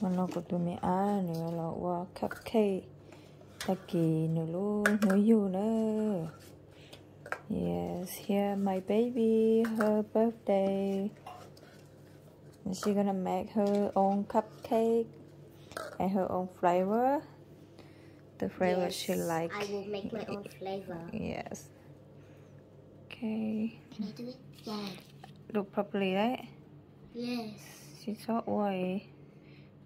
มันเราก็ตัวไม่nữa làว่า cupcake ตะกี้หนูรู้หนูอยู่เนอะ yes here my baby her birthday and she gonna make her own cupcake and her own flavor the flavor yes, she like I will make my own flavor yes okay can I do it yeah look properly right yes she's so oi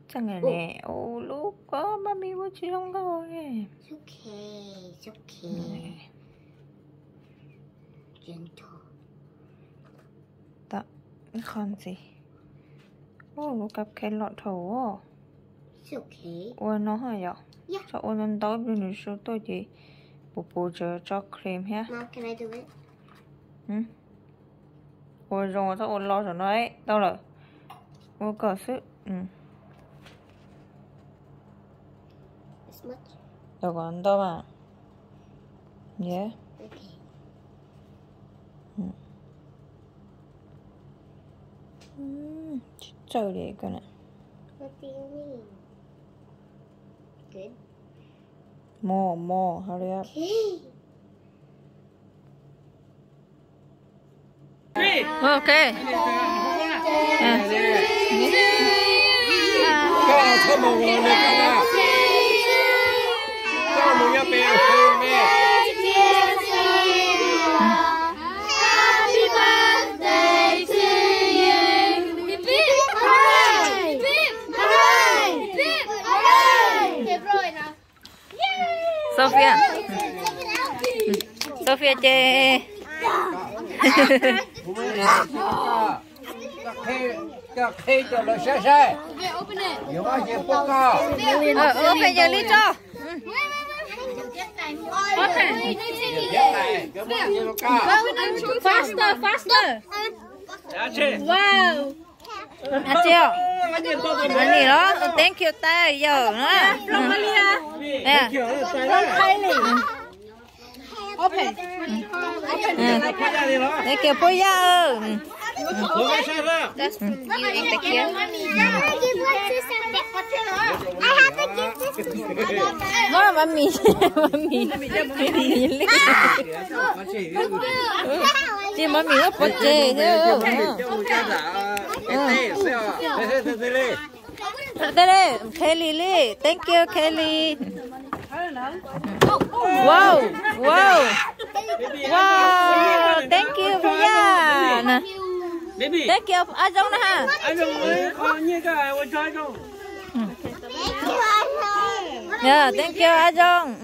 chẳng ngày nè ô lúc có mami vô chị không có nghe it's okay gentle đó cái con gì ô lúc cặp cái lọ thầu it's okay ôi nó hả vậy yeah sao ôi lần tối bên nữ số tôi chị bố chờ cho cream ha Mom can I do it ôi rồi sao ôi lo rồi nó ấy đâu rồi ôi cờ sức this much đâu còn đâu mà yeah okay trời đi con ạ what do you mean good more hurry up okay ok có một người này có một nhà bè không mẹ Happy birthday to you. Beep beep. Hooray! Beep. Hooray! Beep. Hooray! Đẹp rồi nào. Sophia Sophia chê cái khi cho nó xe xe nhiều quá nhiều bốc cao open giờ lý cho faster wow anh chưa anh gì đó thank you ta giờ nữa nè open thank you bây giờ có cái xe đó you in the kia nó là mami chị mami nó bật chê chứ đây Kelly thank you Kelly wow thank you Brian thank you Ajong nè ha yeah thank you Ajong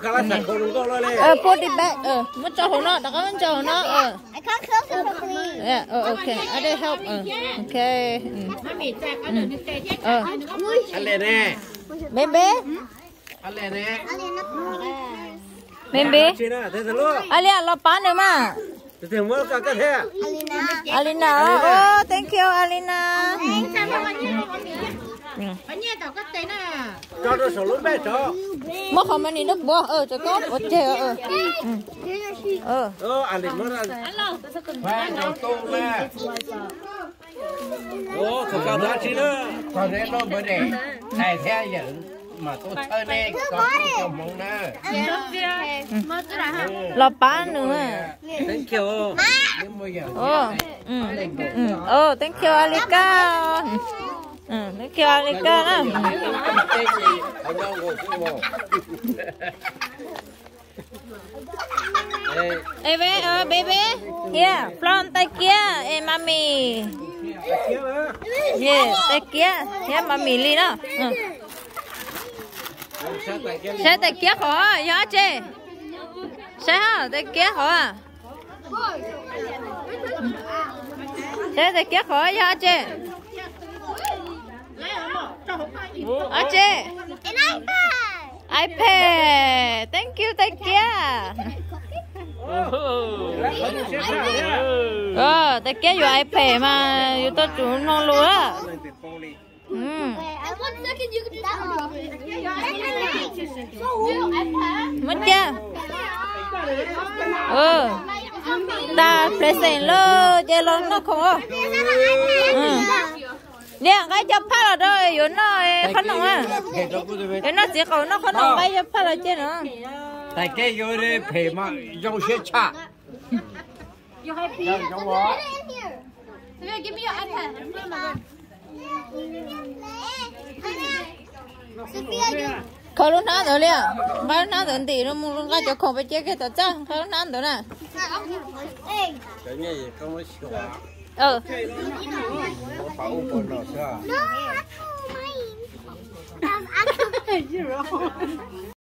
cái là sạch không có lo lên put it back muốn cho hồ nó đã có muốn cho hồ nó I can't close it properly. yeah okay I will help okay anh lên nè baby anh lên nè baby chị đó thế luôn Alia lo bán được mà thì mới cả cái thế Alina oh thank you Alina cho nó sổ lớn bé cho mất không anh đi nước bò cho có bớt chơi anh định mất anh phải đầu tôm nè không cao giá chị nữa còn đấy nó mới để thầy theo giờ mà tôi chơi này còn tôi chồng mong nè lo bán nữa thank you thank you Alika thank you Alika hey baby here from tay kia hey mami yeah tay kia yeah mami li đó sẽ tay kia khó nhá chị sẽ hả tay kia khó sẽ tay kia khó nhá chị chị iPad thank you tay kia tay kia dùng iPad mà dùng tôi chủ non luôn á mất chưa ta present lo chơi lo nó không liền cái chấp phát là đây rồi nó khăn nồng à rồi nó chỉ cầu nó khăn nồng cái chấp phát là chết nữa tại cái vô đi phê mà dòng xe chạ dòng quá Give me your iPad. khâu lúc nào rồi liền cái lúc nào rồi thì nó muốn cái chỗ không phải chết cái tao trăng khâu lúc nào rồi nè cái này không có sửa bảo ổn nó sao